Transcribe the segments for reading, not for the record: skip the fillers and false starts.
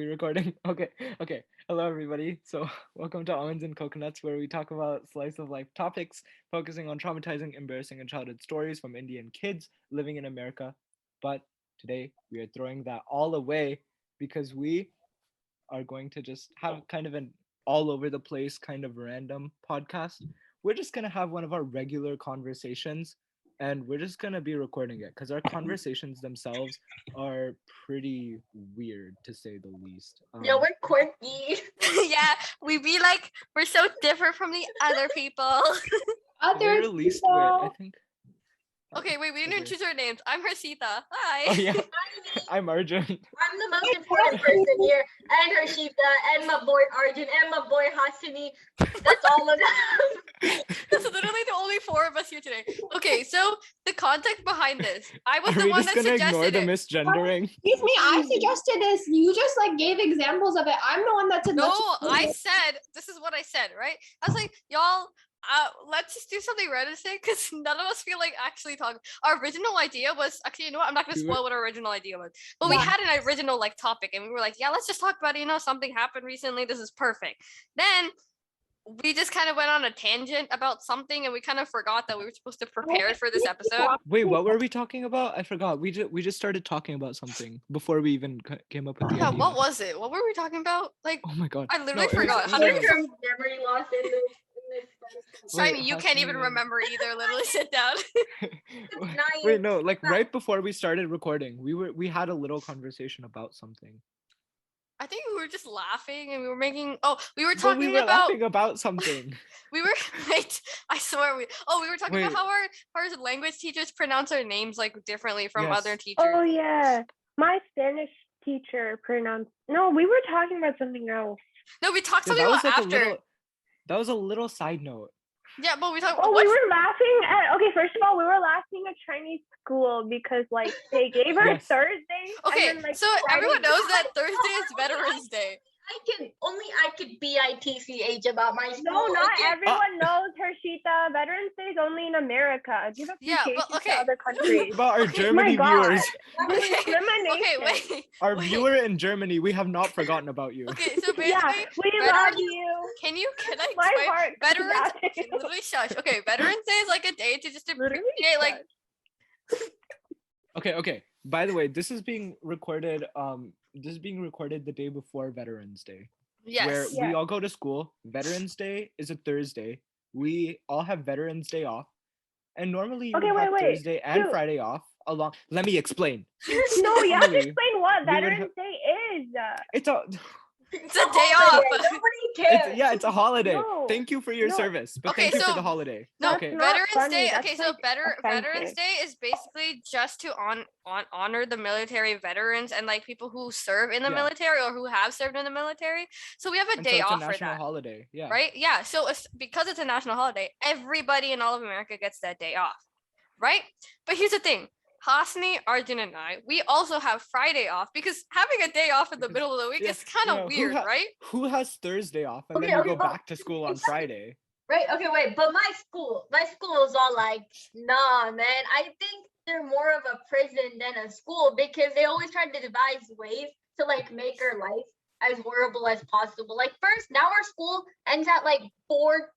we recording? Okay, okay. Hello, everybody. So, welcome to Almonds and Coconuts, where we talk about slice of life topics, focusing on traumatizing, embarrassing, and childhood stories from Indian kids living in America. But today, we are throwing that all away because we are going to just have kind of an all over the place, kind of random podcast. We're just going to have one of our regular conversations and we're just going to be recording it because our conversations themselves are pretty weird to say the least. Yeah, we're quirky. Yeah, we be like we're so different from the other people. We're least weird, I think. Okay, wait, we didn't Okay. introduce our names. I'm Harshita. Hi. Oh yeah, I'm Arjun. I'm the most important person here, and Harshita, and my boy Arjun, and my boy Hasini. That's all of them. That's literally the only four of us here today. Okay, so the context behind this, I was Are the we one just that gonna ignore suggested the it. misgendering? Excuse me, I suggested this. You just like gave examples of it. I'm the one that said No, let's I said this is what I said, right? I was like, y'all, let's just do something random today because none of us feel like actually talking. Our original idea was actually, you know what? I'm not gonna We were- spoil what our original idea was, but we Yeah. had an original like topic, and we were like, yeah, let's just talk about it. You know, something happened recently. This is perfect. Then we just kind of went on a tangent about something, and we kind of forgot that we were supposed to prepare for this episode. Wait, what were we talking about? I forgot. We just started talking about something before we even came up with the Yeah, idea. what was it? What were we talking about? Like, Oh my god. I literally it was- forgot. it How was, do you There's some memory loss in this. Wait, Shiny, you can't even Hasini- remember either. Literally, sit down. Wait, no, like right before we started recording, we had a little conversation about something. I think we were just laughing, and we were making. Oh, we were But talking we were about. laughing about something. We were wait. I swear we. Oh, we were talking Wait. about how our language teachers pronounce our names like differently from Yes. other teachers. Oh yeah, my Spanish teacher pronounced. No, we were talking about something else. No, we talked Yeah, something that was about like after. a little. That was a little side note. Yeah, but we talked. Oh, we what's- were laughing at. Okay, first of all, we were laughing at Chinese school because like they gave her Yes. Thursday. Okay, and then, like, so Friday everyone knows that Oh, Thursday is Veterans Day. I could bitch about my school. No, not okay? everyone knows Hershita. Veterans Day is only in America. Give Yeah, but appreciation okay. to other countries. About our Okay. Germany God. viewers, Okay, Discrimination. wait. our Wait. viewer in Germany, we have not forgotten about you. Okay, so basically, Yeah, we Veterans- love you. can I My explain? heart. goes Veterans, out to you. literally shush. Okay, Veterans Day is like a day to just Literally appreciate like Okay. By the way, this is being recorded. This is being recorded the day before Veterans Day, where yes. Yeah. we all go to school. Veterans Day is a Thursday. We all have Veterans Day off, and normally you Okay, would have wait. Thursday and So- Friday off. Along, let me explain. No, you have to Normally, explain what we would Veterans Day is. It's a, It's a day off. Nobody cares. it's a holiday. No, Thank you for your no. service, but Okay, thank you for so- the holiday. No, okay. not Veterans funny, Day. that's, Okay, so like, Veterans offensive. Day is basically just to honor the military veterans and like people who serve in the Yeah. military or who have served in the military. So we have a And day so it's off a for national that, holiday. Yeah. right? Yeah. So because it's a national holiday, everybody in all of America gets that day off, right? But here's the thing. Hasni, Arjun, and I, we also have Friday off because having a day off in the Because- middle of the week yeah, is kind of no, who weird, ha- right? Who has Thursday off and Okay, then you okay, go but- back to school on exactly. Friday? Right, okay, wait, but my school is all like, nah, man. I think they're more of a prison than a school because they always try to devise ways to like make our life as horrible as possible. Like first, now our school ends at like four.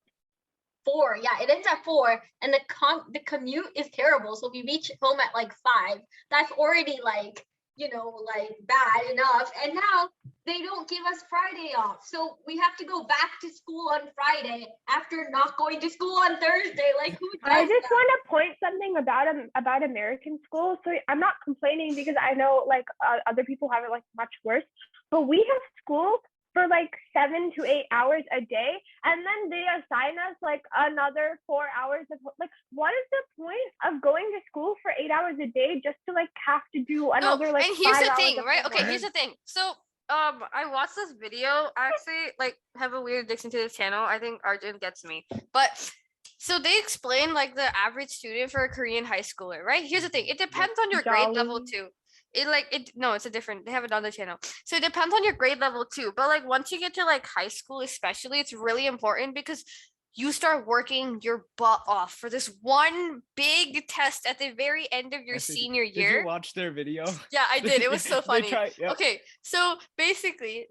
Yeah, it ends at 4, and the commute is terrible. So we reach home at like 5. That's already like like bad enough. And now they don't give us Friday off, so we have to go back to school on Friday after not going to school on Thursday. Like who does I just that? want to point something about American schools. So I'm not complaining because I know like other people have it like much worse. But we have school for like 7 to 8 hours a day, and then they assign us like another 4 hours of like. What is the point of going to school for 8 hours a day just to like have to do another like? And here's 5 the hours thing, of right? Okay, homework? here's the thing. So I watched this video. I actually like have a weird addiction to this channel. I think Arjun gets me. But so they explain like the average student for a Korean high schooler, right? Here's the thing. It depends on your grade level Jolly. too. It's a different, they have it on the channel. So it depends on your grade level too. But like once you get to like high school especially, it's really important because you start working your butt off for this one big test at the very end of your SAT. senior Did year. you watch their video? Yeah, I did. It was so They funny. yep. Okay, so basically,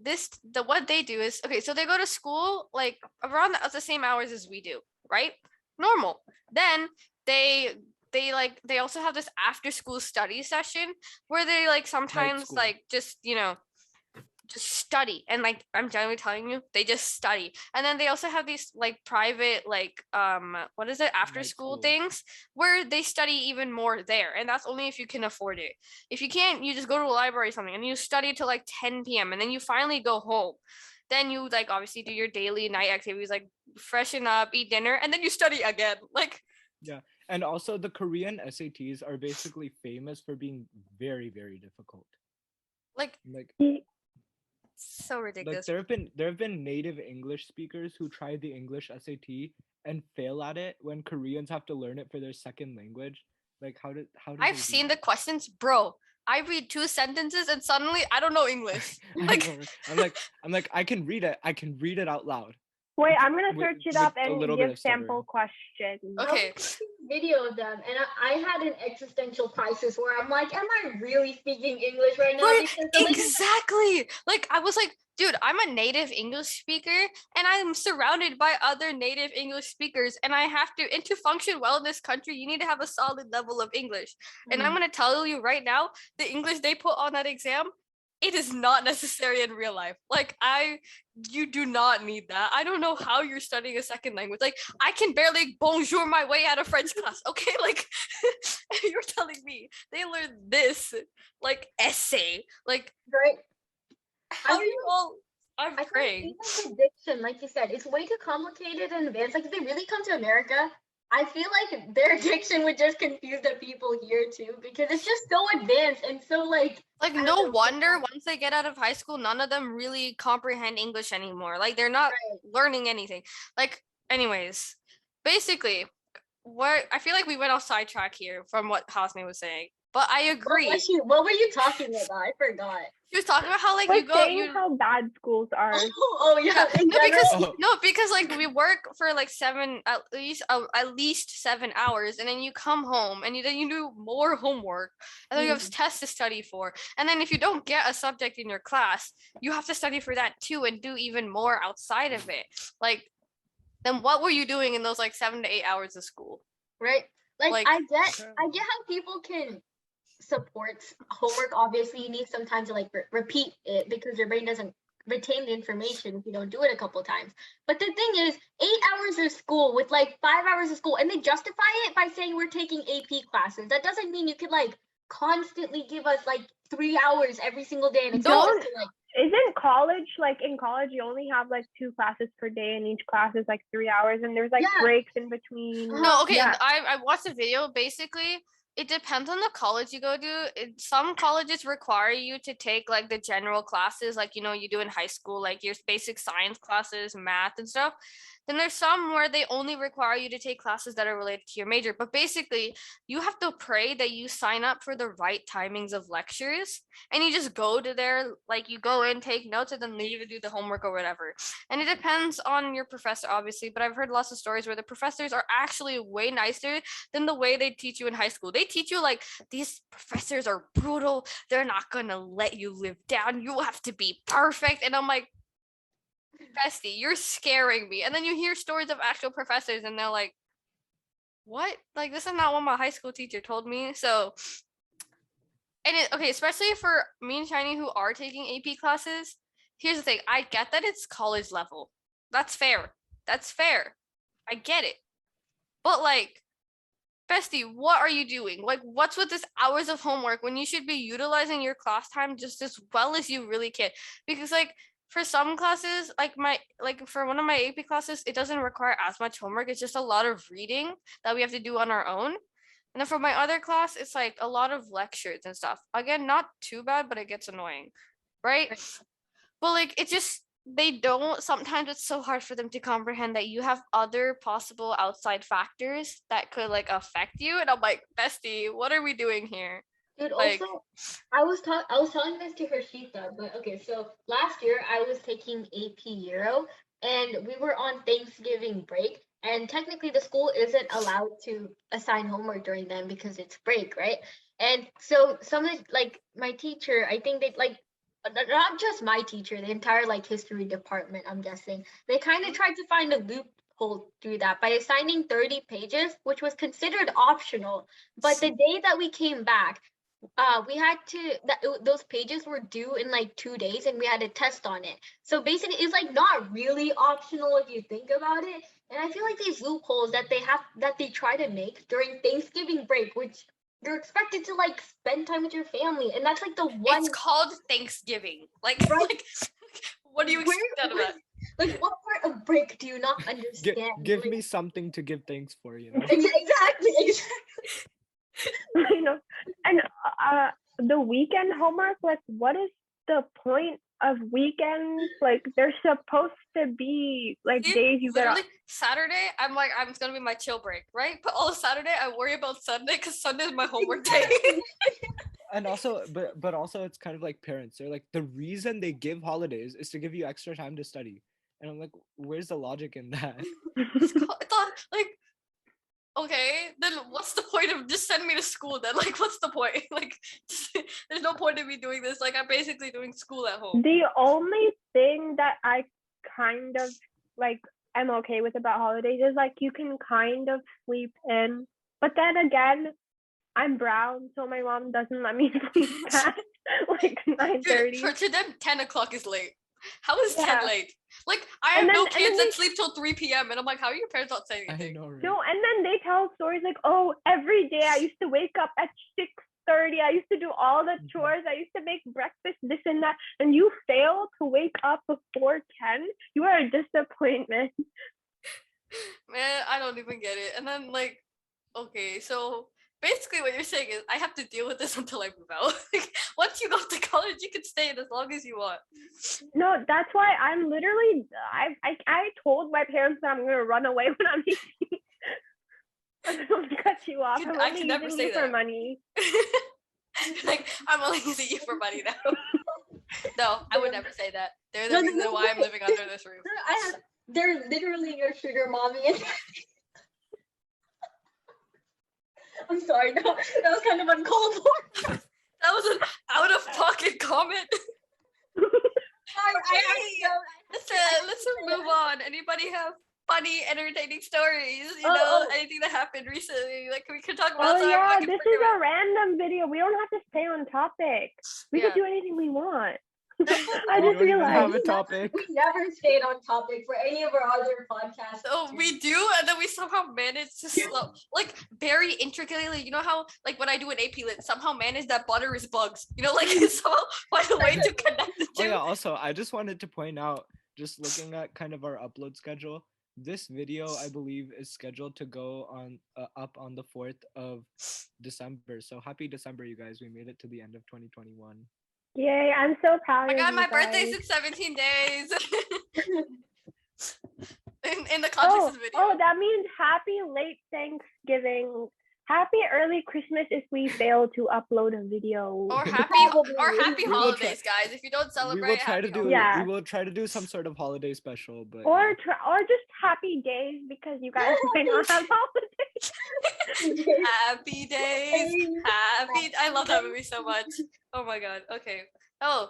what they do is, okay, so they go to school like around the same hours as we do, right? Normal. Then they also have this after school study session where they like sometimes school. like just just study, and like I'm generally telling you, they just study. And then they also have these like private like what is it, after Night school school. things where they study even more there, and that's only if you can afford it. If you can't, you just go to a library or something and you study till like 10 p.m. and then you finally go home. Then you like obviously do your daily night activities like freshen up, eat dinner, and then you study again. Like Yeah. And also the Korean SATs are basically famous for being very, very difficult. like Like so ridiculous. there have been native English speakers who try the English SAT and fail at it when Koreans have to learn it for their second language. Like how did I've seen the questions, bro. I read 2 sentences and suddenly I don't know English. I'm like I can read it out loud. Wait, I'm gonna With- search it with up a and little bit give of stuttering. sample questions. Okay. I was watching a video of them, and I had an existential crisis where I'm like, am I really speaking English right now? Right, Because the language- exactly. Like I was like, dude, I'm a native English speaker and I'm surrounded by other native English speakers, and I have to, and to function well in this country, you need to have a solid level of English. And I'm going to tell you right now, the English they put on that exam, it is not necessary in real life. Like you do not need that. I don't know how you're studying a second language. Like I can barely bonjour my way out of French class. Okay, like you're telling me they learned this like essay. Like right? how do you all? I'm I think praying. even the diction, like you said, it's way too complicated and advanced. Like if they really come to America, I feel like their diction would just confuse the people here too, because it's just so advanced and so like Like I don't no know. wonder once they get out of high school, none of them really comprehend English anymore. Like they're not learning anything. Like, anyways, basically, what I feel like we went off sidetrack here from what Hasni was saying, but I agree. What were you talking about? I forgot. She was talking about how like We're you go, saying you how bad schools are. Oh yeah, in no, because general. no, because like we work for like at least 7 hours, and then you come home and then you do more homework, and then you have tests to study for, and then if you don't get a subject in your class, you have to study for that too and do even more outside of it. Like, then what were you doing in those like 7 to 8 hours of school? Right? Like Like- I get how people can support homework. Obviously, you need some time to like repeat it because your brain doesn't retain the information if you don't do it a couple of times. But the thing is, 8 hours of school with like 5 hours of school, and they justify it by saying we're taking AP classes. That doesn't mean you could like constantly give us like 3 hours every single day and expect us to like. Isn't college like in college you only have like 2 classes per day and each class is like 3 hours and there's like Yeah. breaks in between? No, okay. Yeah. I watched the video. Basically, it depends on the college you go to. Some colleges require you to take like the general classes, like you do in high school, like your basic science classes, math and stuff. Then there's some where they only require you to take classes that are related to your major. But basically, you have to pray that you sign up for the right timings of lectures, and you just go to there, like you go in, take notes, and then leave and do the homework or whatever. And it depends on your professor, obviously, but I've heard lots of stories where the professors are actually way nicer than the way they teach you in high school. They teach you like these professors are brutal. They're not gonna let you live down. You have to be perfect. And I'm like, bestie, you're scaring me. And then you hear stories of actual professors and they're like, what? Like, this is not what my high school teacher told me. So, and okay, especially for me and Shiny who are taking AP classes, here's the thing. I get that it's college level. That's fair. That's fair. I get it. But like, bestie, what are you doing? Like, what's with this hours of homework when you should be utilizing your class time just as well as you really can? Because like for some classes, like for one of my AP classes, it doesn't require as much homework. It's just a lot of reading that we have to do on our own. And then for my other class, it's like a lot of lectures and stuff. Again, not too bad, but it gets annoying, right? But like it just they don't sometimes it's so hard for them to comprehend that you have other possible outside factors that could like affect you. And I'm like, bestie, what are we doing here? Dude, Like- also, I was telling this to Harshita, but okay, so last year I was taking AP Euro, and we were on Thanksgiving break, and technically the school isn't allowed to assign homework during them because it's break, right? And so some of like my teacher, I think they like not just my teacher, the entire like history department, I'm guessing, they kind of tried to find a loophole through that by assigning 30 pages, which was considered optional. But the day that we came back, we had to those pages were due in like 2 days and we had a test on it. So basically it's like not really optional if you think about it. And I feel like these loopholes that they try to make during Thanksgiving break, which you're expected to like spend time with your family, and that's like the one. It's called Thanksgiving. Like, Right. like what do you expect out of that? Like, what part of break do you not understand? Give Like, me something to give thanks for, you know. exactly. You know, and the weekend homework, like, what is the point of weekends? Like, they're supposed to be like See, days you get off. literally Saturday, I'm like, it's gonna be my chill break, right? But all of Saturday, I worry about Sunday because Sunday is my homework day. And also, but also, it's kind of like parents. They're like, the reason they give holidays is to give you extra time to study. And I'm like, where's the logic in that? It's like, okay, then what's the point of just sending me to school then? Like, what's the point? Like, there's no point in me doing this. Like, I'm basically doing school at home. The only thing that I kind of like am okay with about holidays is like you can kind of sleep in, but then again, I'm brown, so my mom doesn't let me sleep past like 9:30. Dude, to them, 10 o'clock is late. How is Yeah. 10 late? Like, I have And no then kids that they- sleep till 3 p.m. And I'm like, how are your parents not saying I anything? know, right? No, and then they tell stories like, oh, every day I used to wake up at 6:30. I used to do all the chores. I used to make breakfast, this and that. And you fail to wake up before 10. You are a disappointment. Man, I don't even get it. And then, like, okay, so basically what you're saying is I have to deal with this until I move out. Like, once you go to college, you can stay in as long as you want. No, that's why I'm literally, I told my parents that I'm going to run away when I'm 18. I don't cut you off. I'm I only could never using say you for that. money. Like, I'm only using you for money now. No, I would never say that. They're the No, reason no, why I'm living under this roof. They're literally your sugar mommy. And I'm sorry, that was kind of uncalled for. That was an out of pocket comment. Let's move on. Anybody have funny, entertaining stories? You know, anything that happened recently? Like, we could talk about. Oh so yeah, everyone can this figure is out. a random video. We don't have to stay on topic. We Yeah. can do anything we want. I We just don't even have realized. a topic. We never stayed on topic for any of our other podcasts. So we do, and then we somehow manage to like very intricately. You know how, like, when I do an AP Lit, somehow manage that butter is bugs. You know, like somehow find a way to connect the two. Oh yeah, also, I just wanted to point out, just looking at kind of our upload schedule, this video, I believe, is scheduled to go on up on the 4th of December. So happy December, you guys. We made it to the end of 2021. Yay, I'm so proud I of got you my guys. birthday's in 17 days. in the consciousness video. Oh, that means happy late Thanksgiving. Happy early Christmas if we fail to upload a video. Or happy Probably. happy We will holidays, guys. If you don't celebrate, We will try to happy do holidays. Yeah. we will try to do some sort of holiday special, but or just happy days because you guys might not have holidays. Happy days. Happy. I love that movie so much. Oh my god. Okay. Oh,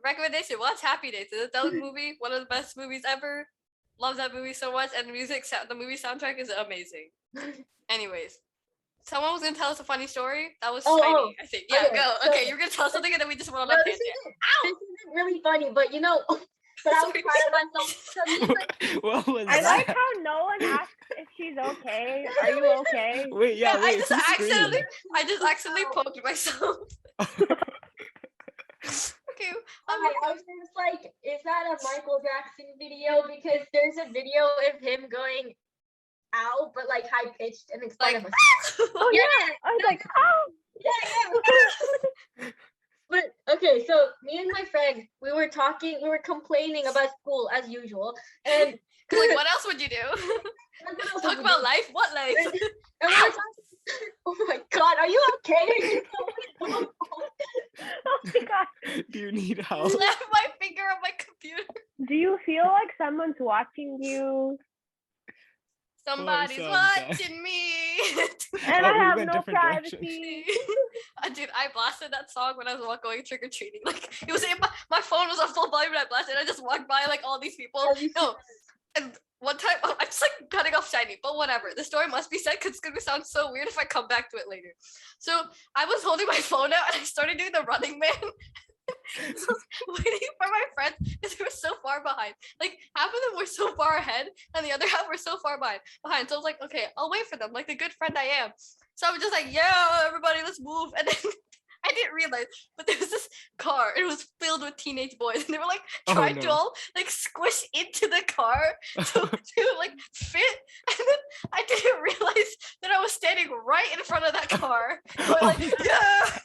recommendation. What's Happy Days? It's a Deli movie. One of the best movies ever. Love that movie so much, and the movie soundtrack is amazing. Anyways, someone was gonna tell us a funny story. That was Tiny, I think. Yeah, okay, go. so- Okay, you're gonna tell us something, and then we just went on No, a this tangent. isn't really funny, but you know, but I was Sorry. proud of myself. So me and my what was I like that? how no one asks if she's okay. Are you okay? Wait, yeah, I wait. just who accidentally, screamed? poked myself. Okay. I was just like, is that a Michael Jackson video? Because there's a video of him going ow, but like high pitched, and it's kind Like, of a Oh yeah. I was like, oh. yeah. But okay, so me and my friend, we were complaining about school as usual, and like, what else would you do? Talk about life? What life? And we were talking, oh my god, are you okay? Oh my god. Do you need help? Left my finger on my computer. Do you feel like someone's watching you? Somebody's some time. watching me. And Oh, I we have went no different directions. privacy. Dude, I blasted that song when I was going trick or treating. Like it was in my phone was on full volume and I blasted. I just walked by like all these people. No, and one time I'm just like cutting off Shiny, but whatever. The story must be said because it's gonna sound so weird if I come back to it later. So I was holding my phone out and I started doing the Running Man. So I was waiting for my friends because they were so far behind. Like half of them were so far ahead and the other half were so far behind. So I was like, okay, I'll wait for them like the good friend I am. So I was just like, yeah, everybody, let's move. And then I didn't realize, but there was this car. It was filled with teenage boys, and they were like trying to no. all like squish into the car to like fit. And then I didn't realize that I was standing right in front of that car. Going like, yeah.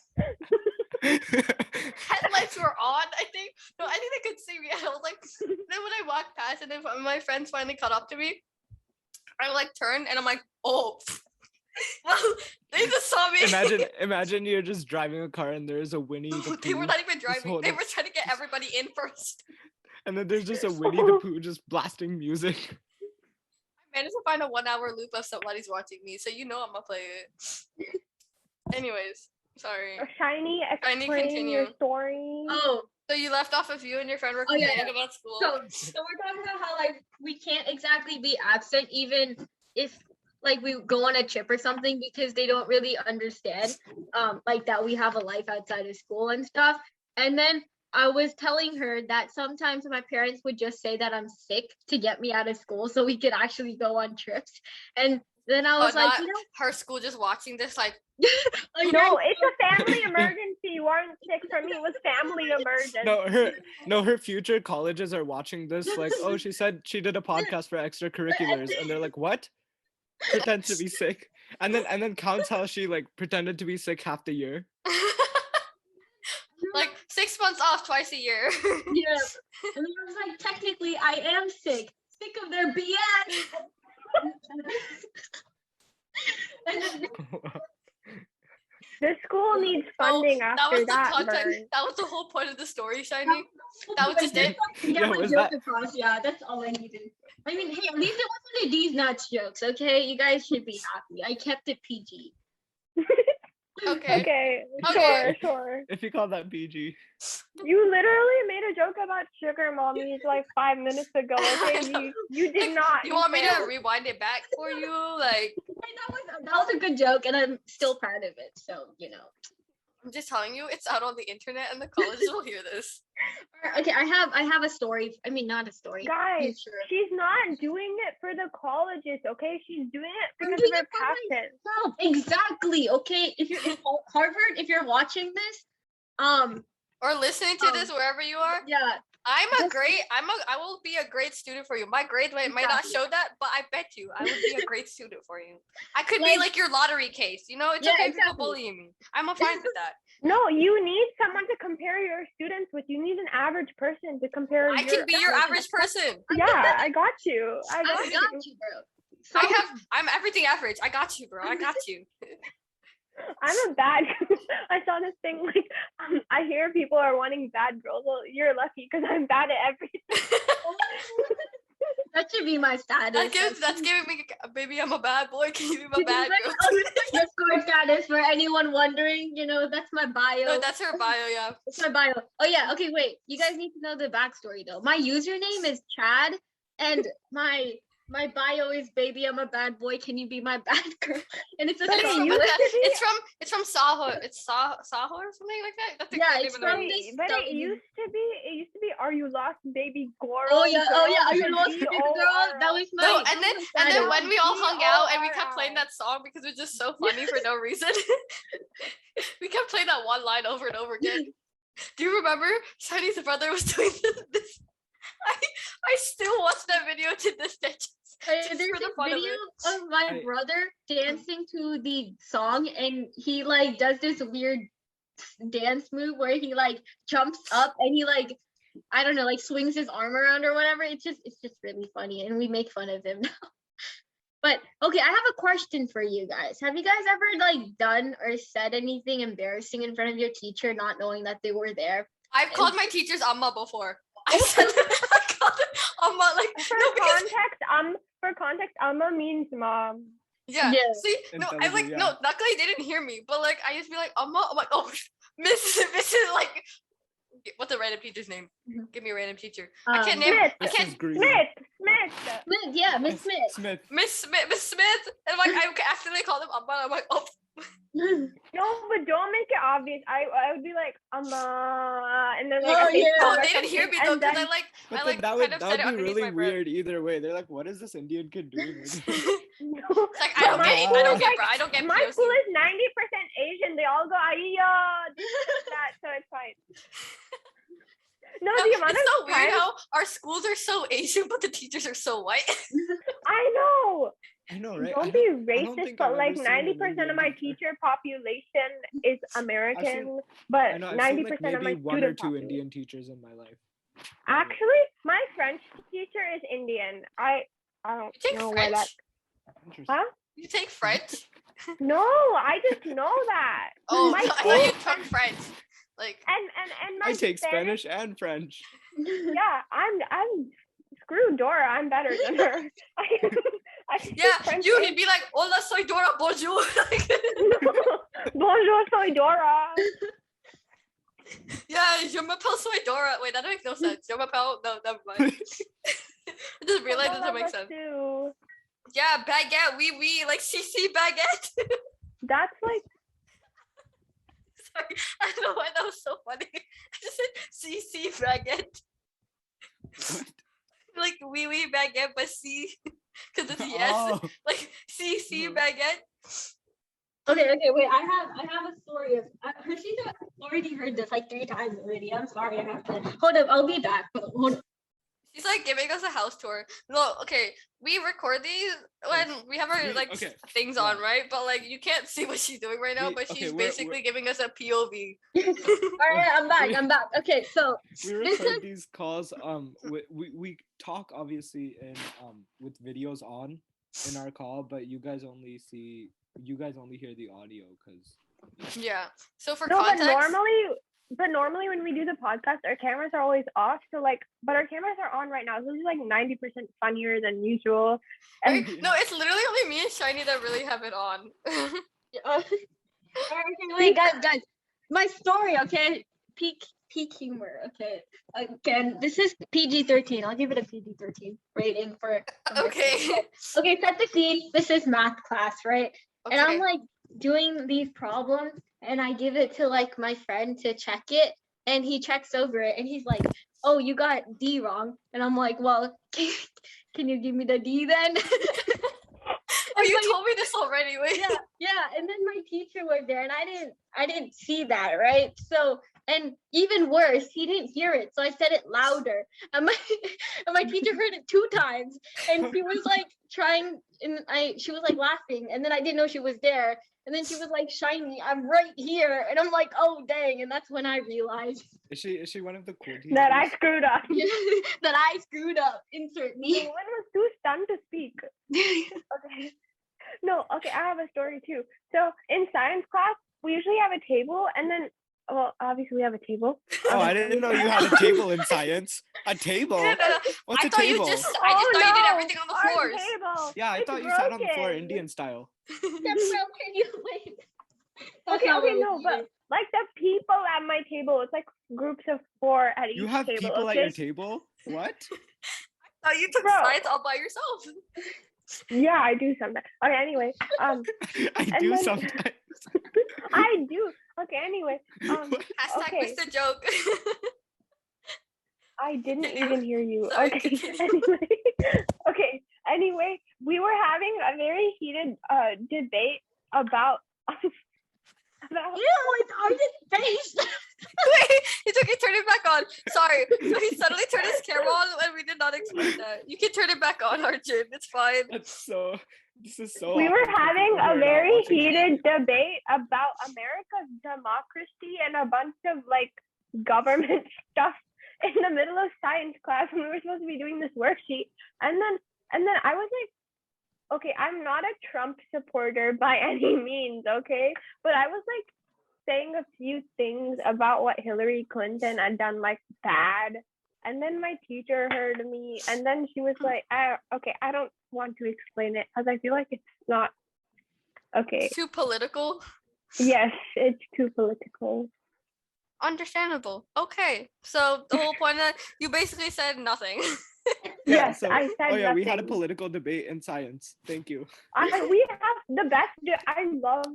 Headlights were on. I think they could see me. And I was like, then when I walked past, and then my friends finally caught up to me, I like turned, and I'm like, oh. Well, they just saw me. Imagine you're just driving a car and there's a Winnie the Pooh. They were not even driving. holding- They were trying to get everybody in first. And then there's just a Winnie the Pooh just blasting music. I managed to find a 1 hour loop of somebody's watching me, so you know I'm gonna play it. Anyways, sorry. Shiny, Shiny, explain continue. your story. Oh, So you left off of you and your friend were Oh, yeah, complaining about school. so we're talking about how like we can't exactly be absent even if like we go on a trip or something because they don't really understand like that we have a life outside of school and stuff. And then I was telling her that sometimes my parents would just say that I'm sick to get me out of school so we could actually go on trips. And then I was like, not you know, her school just watching this like like, No, it's a family emergency. You weren't sick for me. It was family emergency. No, her future colleges are watching this. Like, oh, she said she did a podcast for extracurriculars, and they're like, what? Pretends to be sick, and then counts how she like pretended to be sick half the year. like 6 months off twice a year. yeah. And then I was like, technically, I am sick of their BS. And then The school needs funding that after was the that. context. Vern. That was the whole point of the story, Shiny. That was just it. Yeah, Yeah, my was joke that- across. Yeah, that's all I needed. I mean, hey, at least it wasn't a D's nuts jokes, okay? You guys should be happy. I kept it PG. Okay. Okay, Okay. sure. If you call that PG. You literally made a joke about sugar mommies like 5 minutes ago. I Okay, know. you did Like, not. You want me to failed. rewind it back for you? Like, Hey, that was a good joke, and I'm still proud of it. So you know. I'm just telling you, it's out on the internet and the colleges will hear this. Okay, I have a story. I mean, not a story. Guys, Sure. she's not doing it for the colleges, okay? She's doing it I'm because doing of her it for passion. Well, exactly. Okay, if you're in Harvard, if you're watching this, Or listening to this wherever you are. yeah, I will be a great student for you. My grade might not Exactly. show that, but I bet you I would be a great student for you. I could be Like- like your lottery case, you know? It's Yeah, okay if exactly. people bullying me. I'm fine with that. No, you need someone to compare your students with. You need an average person to compare. I can be your average person. Yeah, I got you. I I got got you. you, bro. I'm everything average. I got you, bro. I got you. I'm a bad. I saw this thing like I hear people are wanting bad girls. Well, you're lucky because I'm bad at everything. That should be my status. That's giving me, baby, I'm a bad boy. Can you be my bad girl? Discord status for anyone wondering. You know, that's my bio. No, that's her bio, yeah. That's my bio. Oh yeah. Okay, wait. You guys need to know the backstory though. My username is Chad, and my bio is baby. I'm a bad boy. Can you be my bad girl? And it's a But it song. used to be- It's from Saho. It's Saho or something like that. That's the Yeah, name it's of the from movie. this- But that it was- used to be. Are you lost, baby girl? Oh yeah. Are you lost, G-O-R-L. baby girl? That was my. No, that and then was my and then status. when we all hung out and we kept playing G-O-R-L. that song because it was just so funny for no reason. We kept playing that one line over and over again. Do you remember Shiny's brother was doing this? I still watch that video to this day. There's just for the this fun of video it. of my I- brother dancing to the song, and he like does this weird dance move where he like jumps up and he like, I don't know, like swings his arm around or whatever. It's just really funny, and we make fun of him now. But okay, I have a question for you guys. Have you guys ever like done or said anything embarrassing in front of your teacher, not knowing that they were there? I've called my teachers Amma before. I said I called it Amma like For no because context, for context, Amma means mom. Yeah. Yeah. See, In no, I Telugu, like yeah. no. Luckily, they didn't hear me. But like, I used to be like, Amma. I'm like, oh, Mrs. Like, what's a random teacher's name? Mhm. Give me a random teacher. I can't name. Smith. I Mrs. can't. Green. Smith. Smith, yeah, Miss Smith. Smith. Miss Smith. And like, I accidentally called him Amma. I'm like, oh. No, but don't make it obvious. I would be like, Amma, and then like, Oh, I say yeah. No, Amma they didn't hear something, me though, and because then- I like, But I then like that kind would of that said it would be underneath really my breath. weird either way. They're like, what is this Indian kid doing? No. It's like I don't But my get, school I don't is get, like- bro. I don't get My POC. school is 90% Asian. They all go Aiya, that, so it's fine. No, No, the amount it's of so weird times how our schools are so Asian, but the teachers are so white. I know. I know, right? Don't be I don't racist, think but I've like ever seen an 90% of my Indian teacher. teacher population is American, but I know. I've seen 90% like of my maybe one or student two population. Indian teachers in my life. Actually, my French teacher is Indian. I don't You take know why that. French? Interesting. Huh? You take French? No, I just know that. Oh, my no, I school, thought you took French. Like, and my I take Spanish and French. Yeah, I'm screw Dora. I'm better than her. I speak yeah, French you and- he'd be like, "Hola, soy Dora, bonjour." Like, Bonjour, soy Dora. yeah, je m'appelle soy Dora. Wait, that makes no sense. Je m'appelle. No, never mind. I just realized it doesn't make sense. Too. Yeah, baguette, oui, like CC baguette. That's like Sorry, I don't know why that was so funny. I just said CC baguette. Like oui baguette, but C, because it's yes. Oh, Like CC Mhm. baguette. Okay, wait. I have a story of. Harshita already heard this like 3 times already. I'm sorry. I have to hold up. I'll be back. But hold up. She's like giving us a house tour. No, okay, we record these when we have our We- like okay, things yeah. on, right? But like you can't see what she's doing right now. We- But okay, she's we're- basically giving us a POV. All right, I'm back. I'm back. Okay, so we This record these calls. We talk obviously in with videos on in our call, but you guys only hear the audio because Yeah. So for no, context, but normally when we do the podcast, our cameras are always off. So like, but our cameras are on right now. So this is like 90% funnier than usual. And right? No, it's literally only me and Shiny that really have it on. okay, wait, guys. My story. Okay, peak humor. Okay, again, this is PG-13. I'll give it a PG-13 rating for. Okay. Okay, set the scene. This is math class, right? And I'm Okay. like doing these problems and I give it to like my friend to check it and he checks over it and he's like, "Oh, you got D wrong." And I'm like, "Well, can you give me the D then?" Oh, you my- told me this already. Wait. yeah, and then my teacher was there and I didn't see that, right? So, and even worse, he didn't hear it. So I said it louder. And my and my teacher heard it 2 times and she was like trying and she was like laughing and then I didn't know she was there. And then she was like, "Shiny, I'm right here." And I'm like, "Oh dang." And that's when I realized is she one of the cool teachers? that I screwed up. that I screwed up. Insert The me. woman was too stunned to speak. Okay. No, okay, I have a story too. So in science class, we usually have a table and then, well, obviously we have a table. Oh, I didn't know you had a table in science. A table? No, no, no. What's I a thought table? you just. I just thought you did no, everything on the our floors. table. Yeah, I It's thought you sat on the floor broken. Indian style. That's broken. You wait. That's Okay, not okay, what no, we but did. like the people at my table, it's like groups of 4 at each You have table. people at okay? your table? What? Oh, you took Bro. science all by yourself. Yeah, I do sometimes. Okay, anyway, I do then- sometimes. I do. Okay, anyway, What? Hashtag Okay. missed a joke. I didn't Continue. even hear you. Sorry, Okay, continue. anyway, we were having a very heated debate about about Ew, it's Arden's face. Wait, it's okay. Turn it back on. Sorry. So he suddenly turned his camera on, and we did not expect that. You can turn it back on, Arjun. It's fine. This is so we were awkward for having people who a are not very watching. heated debate about America's democracy and a bunch of like government stuff in the middle of science class when we were supposed to be doing this worksheet. And then I was like, okay, I'm not a Trump supporter by any means, okay? But I was like saying a few things about what Hillary Clinton had done like bad. And then my teacher heard me, and then she was like, okay, I don't want to explain it because I feel like it's not okay. It's too political. Yes, it's too political. Understandable. Okay. So the whole point that you basically said nothing. Yes, I said we had a nothing. political debate in science. Thank you. We have the best. I love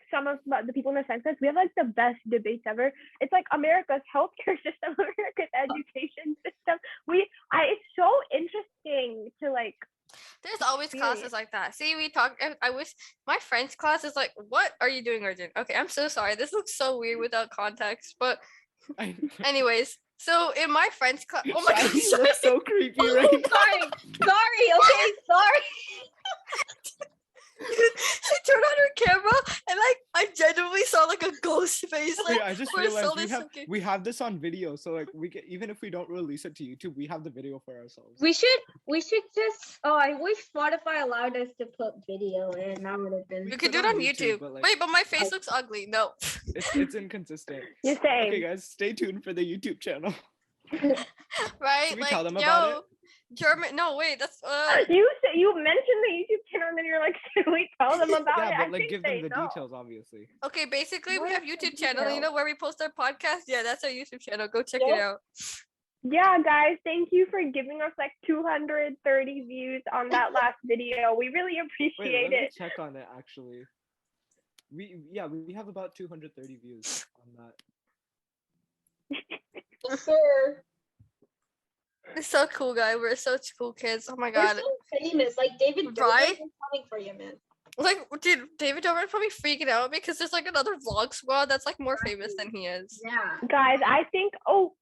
some of the people in the census. We have like the best debates ever. It's like America's healthcare system, America's education system. It's so interesting to like. There's always classes like that. See, we talk. I wish my French class is like, what are you doing, Arjun? Okay, I'm so sorry. This looks so weird without context. But anyways, so in my French class, oh my Shadi god, looks so creepy right now. Sorry, okay, sorry. she turned on her camera and like I genuinely saw like a ghost face. Like, Wait, I just we're realized so we have this on video, so like we can, even if we don't release it to YouTube, we have the video for ourselves. We should just. Oh, I wish Spotify allowed us to put video in. That would have been. We put could do it on on YouTube, YouTube. but, like- Wait, but my face looks ugly. No. It's inconsistent. You're saying. Okay, guys, stay tuned for the YouTube channel. Right? Should we like, tell them about it? German. No, wait. That's You mentioned the YouTube channel, and then you're like, should we tell them about it? Yeah, I but like think give they them the know. details, obviously. okay. Basically, we What have is the YouTube channel. You detail? know where we post our podcast. Yeah, that's our YouTube channel. Go check it Yep. out. Yeah, guys, thank you for giving us like 230 views on that last video. We really Wait, appreciate let me it. check on it actually. We have about 230 views on that. Sure. It's so cool, guy. We're such cool kids. Oh my We're god. so famous. Like David Right? Dobrik is coming for you, man. Like, dude, David Dobrik probably freaking out because there's like another vlog squad that's like more famous than he is. Yeah. Guys, I think,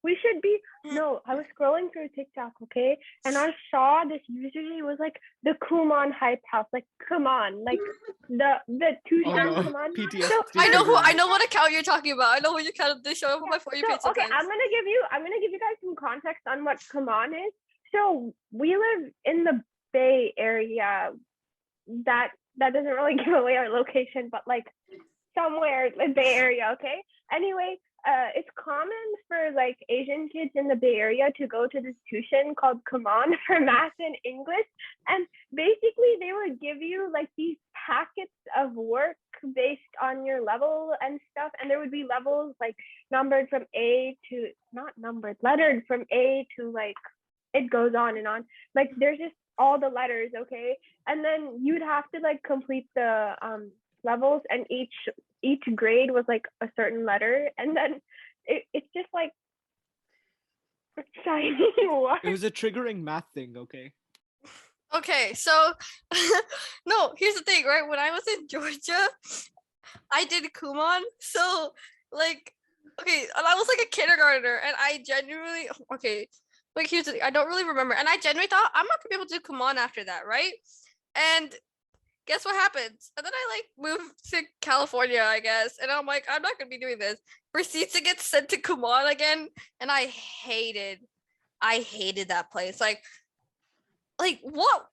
we should be, no, I was scrolling through TikTok, okay? And I saw this username was like the Kumon Hype House. Like, come on. Like, the two Oh times no, Kumon. PTSD. So, I know triggered. what account you're talking about. I know what account they show up on my For You page okay, sometimes. I'm gonna give you guys some context on what Kumon is. So we live in the Bay Area. That doesn't really give away our location, but like somewhere in the Bay Area, okay? Anyway, it's common for like Asian kids in the Bay Area to go to this tuition called Kumon for math and English. And basically they would give you like these packets of work based on your level and stuff. And there would be levels like numbered from A to, not numbered, lettered from A to like, it goes on and on. Like there's just all the letters, okay? And then you'd have to like complete the levels, and each grade was like a certain letter, and then it's just like shiny. What? It was a triggering math thing, okay? Okay, so no, here's the thing, right? When I was in Georgia, I did Kumon. So like, okay, and I was like a kindergartner, and I genuinely like here's the thing, I don't really remember, and I genuinely thought I'm not gonna be able to do Kumon after that, right? And guess what happens? And then I like moved to California, I guess, and I'm like, I'm not gonna be doing this. Proceeds to get sent to Kumon again, and I hated that place. Like what?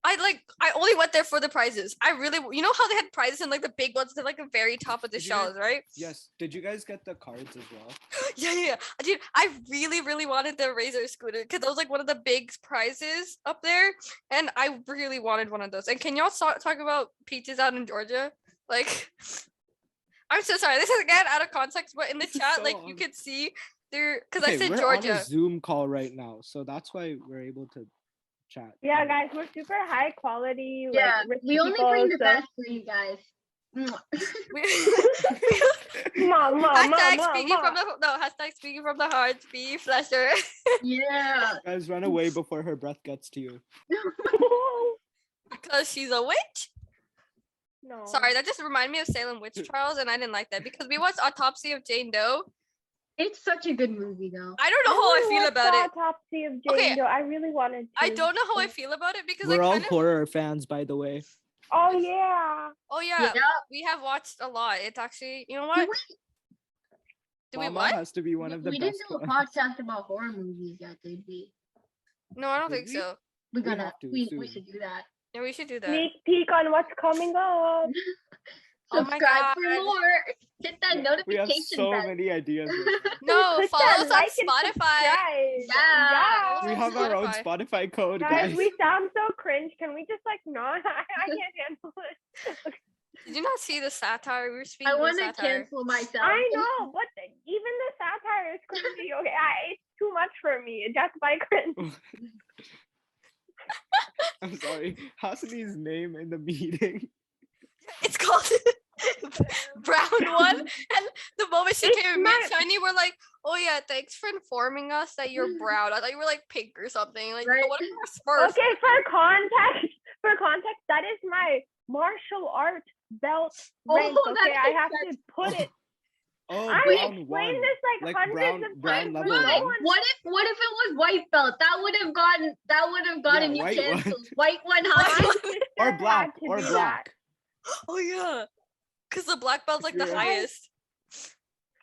I only went there for the prizes. I really, you know how they had prizes in like the big ones at like the very top of the Did you guys- shelves, right? Yes. Did you guys get the cards as well? Yeah. Dude, I really wanted the Razor scooter because that was like one of the big prizes up there, and I really wanted one of those. And can y'all talk about peaches out in Georgia? Like, I'm so sorry. This is again out of context, but in the This is chat, so like you on- could see there because I said we're Georgia. on a Zoom call right now, so that's why we're able to chat. Yeah, guys, we're super high quality. Like, Yeah. rich We only people, bring the so- best for you guys. Mwah. Mom, Hashtag speaking from the hashtag speaking from the heart. Be flasher. Yeah. Guys, run away before her breath gets to you. Because she's a witch. No. Sorry, that just reminded me of Salem witch trials, and I didn't like that because we watched Autopsy of Jane Doe. It's such a good movie though. I don't know how I feel about it. Autopsy of Jane Okay, Doe. I really wanted to. I don't know how I feel about it because We're I all kind of. horror fans, by the way. Oh yeah. Oh yeah, Yeah. we have watched a lot. It's actually, you know Do what? we, Do we Mama what? has to be one of the we best didn't do a ones. podcast about horror movies yet, did we? No, I don't Did think we? so. We We gotta have to we soon. should do that. Yeah, we should do that. Sneak peek on what's coming up. Oh my Subscribe for God. more. Hit that We have notification so bell. many ideas. Right now. No, Click follow that us on like and Spotify. subscribe. Yeah. We have our own Spotify. Spotify code, Guys, guys. we sound so cringe. Can we just like not? I can't handle it. Did you not see the satire? We were speaking I of want to satire. cancel myself. I know, but even the satire is cringy. Okay, it's too much for me. Just by cringe. I'm sorry. Hasani's name in the meeting. It's called Brown One. And the moment she It's came in, me and my- Shiny were like, "Oh yeah, thanks for informing us that you're brown. I thought you were like pink or something. Like, Right. what if we're Smurf?" Okay, for context, that is my martial art belt Oh, rank. that Okay, I makes have sense. to put it. Oh, I brown explained one. this like hundreds brown, of brown times. level but no one. one- What if it was white belt? That would have gotten you white one. canceled. White one, My huh? sister Or had black. to Or do that. black. Oh yeah, because the black belt's like the Yeah. highest,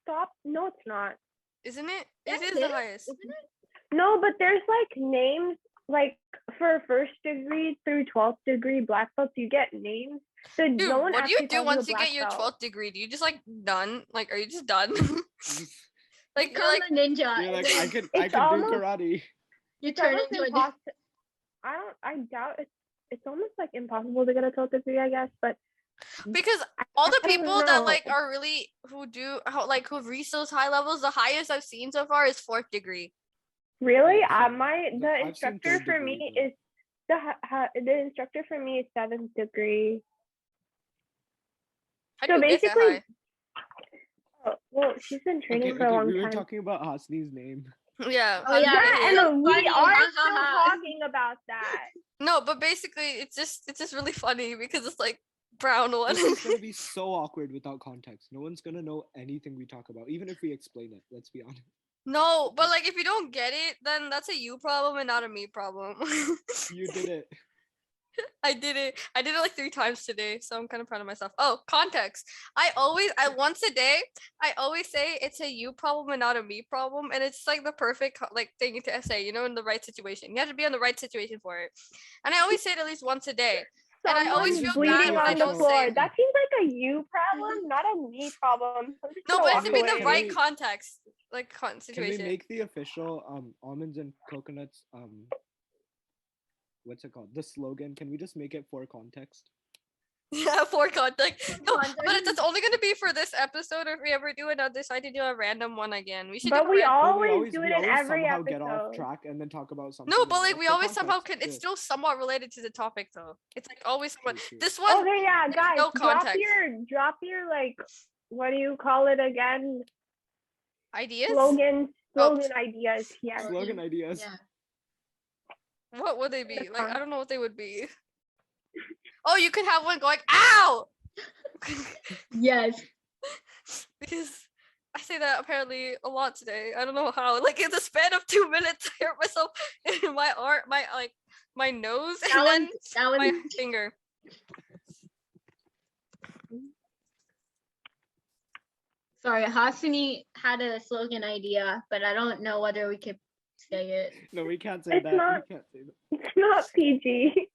Stop. No, it's not. isn't it? Yes, It is it the is. highest. Isn't it? No, but there's like names like for first degree through 12th degree black belts, you get names. So Dude, no one what do you actually do calls once a you black get your belt. 12th degree? Do you just like done? Like, are you just done? Like, you're Become like, a ninja. You're like, and I then can It's do almost- karate. you It's turn almost into a ninja. impossible. I doubt it's almost like impossible to get a 12th degree, I guess. But because all the I don't people that know. like are really who've reached those high levels, the highest I've seen so far is 4th degree. really, Yeah, the I've seen instructor 3rd for degree, me but- is the instructor for me is 7th degree. How do So you get that basically- high? Well, she's been training Okay, for a long we were time. talking about Hasni's name. Yeah. Oh, yeah, Yeah, it's and we funny, are ha, still ha, ha. talking about that. No, but basically, it's just really funny because it's like brown one. This is gonna be so awkward without context. No one's gonna know anything we talk about, even if we explain it. Let's be honest. No, but like if you don't get it, then that's a you problem and not a me problem. You did it. I did it. I did it like 3 times today, so I'm kind of proud of myself. Oh, context. Once a day, I always say it's a you problem and not a me problem, and it's like the perfect like thing to say, in the right situation. You have to be in the right situation for it. And I always say it at least once a day. And I always Someone's feel bad bleeding when I on the don't floor. say it. That seems like a you problem, not a me problem. I'm just No, gonna but it walk has to be in the away. Can right we- context, like Can we situation. make the official almonds and coconuts what's it called? The slogan. Can we just make it for context? Yeah, for context. No, but Context. it's only gonna be for this episode. Or if we ever do it, I'll decide to do a random one again. We should. But do a we ran- always do we it in always every somehow episode. get off track and then talk about something. No, but else. like we For always somehow context, can. It's good. still somewhat related to the topic, though. It's like always somewhat. True. This one. Okay, yeah, there's guys, no context. drop your like, what do you call it again? Ideas. Slogan Oh. ideas. Yeah. Slogan ideas. Yeah. What would they be? The Like I con- don't know what they would be. Oh, you could have one going, "Ow," Yes. because I say that apparently a lot today. I don't know how. Like in the span of 2 minutes, I hurt myself in my arm, my nose, and That then one. That one. my finger. Sorry, Hasani had a slogan idea, but I don't know whether we could say it. No, we can't say It's that. not- We can't say that. It's not PG.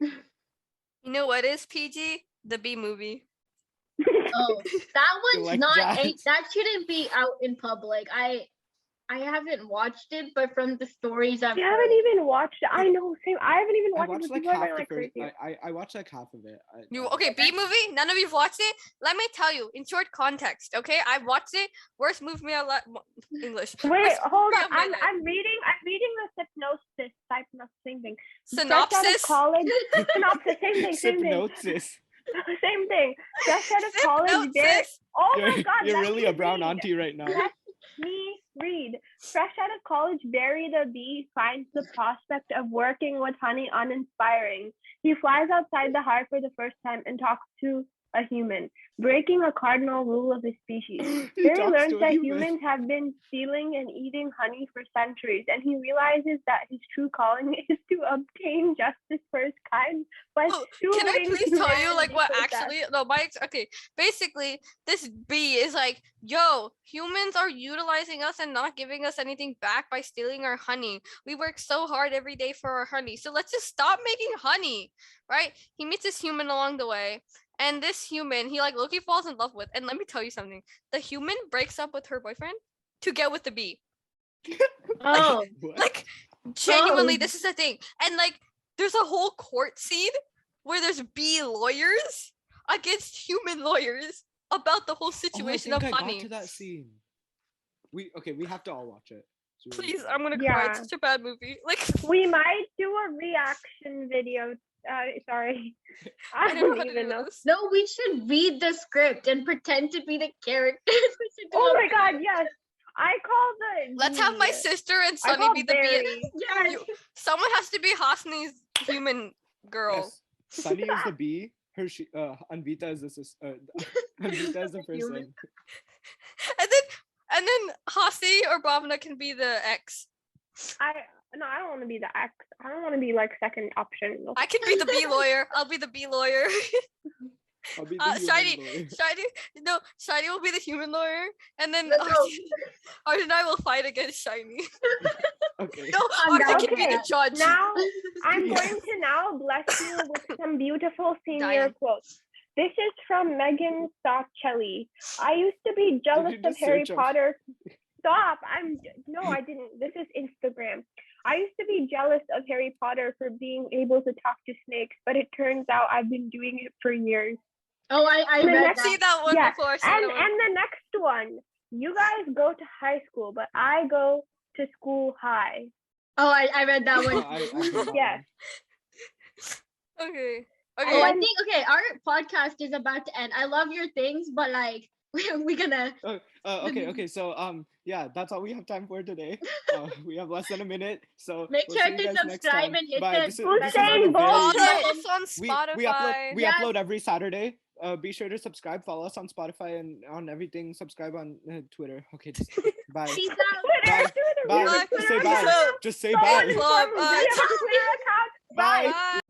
You know what is PG? The B movie. Oh, that one's like not. jazz? That shouldn't be out in public. I haven't watched it, but from the stories I've You heard, haven't even watched it. I know, same. I haven't even I watched it. watched but like people are half going the like first. crazy. I watched like half of it. You okay? B movie. None of you've watched it. Let me tell you in short context. Okay, I watched it. Worst movie I English. Wait, Worst hold movie on. of my life. I'm reading the synopsis. Same thing. Fresh out of Synopsis. college. Synopsis. Same thing. Same thing. Hypnosis. Same thing. Fresh out of college. There. Synopsis. Oh my You're, God. you're let really me a brown read. auntie right now. Let me read. Fresh out of college, Barry the Bee finds the prospect of working with honey uninspiring. He flies outside the hive for the first time and talks to a human, breaking a cardinal rule of his species. He Barry talks learns to a that human. humans have been stealing and eating honey for centuries, and he realizes that his true calling is to obtain justice for his kind by Oh, can I stewarding please tell you like humanity what for death. actually no okay, basically this bee is like, yo, humans are utilizing us and not giving us anything back by stealing our honey. We work so hard every day for our honey, so let's just stop making honey, right? He meets this human along the way, and this human he like Loki falls in love with. And let me tell you something: the human breaks up with her boyfriend to get with the bee. Oh, What? Like genuinely, Oh. this is the thing. And like, there's a whole court scene where there's bee lawyers against human lawyers about the whole situation I of think I honey. got to that scene. We have to all watch it. It's really Please, good. I'm gonna cry. It's Yeah. such a bad movie. Like, We might do a reaction video. Sorry. I I don't know don't how to even do know. this. no, we should read the script and pretend to be the characters. We should do Oh a my god, video. yes. I call the Let's have my bee. sister and I Sunny call be the bee. Barry. Yes. You- Someone has to be Hasni's human girl. Yes. Sunny is the bee. Anvita is the Anvita is the Human. person. And then Hasi or Bhavna can be the ex. I don't want to be the ex. I don't want to be like second option. I can be the bee lawyer. I'll be the bee lawyer. I'll be the human Shiny, lawyer. Shiny will be the human lawyer, and then No, no. Arjun and I will fight against Shiny. Okay. No, I'm Arjun down can be for the that. judge. Now I'm Yes. going to now bless you with some beautiful senior Diane. quotes. This is from Megan Soccelli. I used to be jealous of just Harry search up- Potter. Stop. No, I didn't. This is Instagram. I used to be jealous of Harry Potter for being able to talk to snakes, but it turns out I've been doing it for years. Oh, I And the read next- See that. that one Yeah, before. I see And that one. and the next one, you guys go to high school, but I go to school high. Oh, I read that Oh, one. I heard that Yes. one. Okay. Oh, Okay. I think our podcast is about to end. I love your things, but like we're gonna. Okay. So yeah, that's all we have time for today. We have less than a minute, so Make we'll sure see you to guys next subscribe time. and hit Bye. the This is Who's like saying a very- bold? Follow us on we Spotify. Yes. upload every Saturday. Be sure to subscribe, follow us on Spotify and on everything. Subscribe on Twitter. Okay, just, bye. Peace out. Bye. Twitter, Bye. Bye. Just say Peace bye. out. Just say Bye. bye. Club, Do you have a Twitter account? Bye. Bye.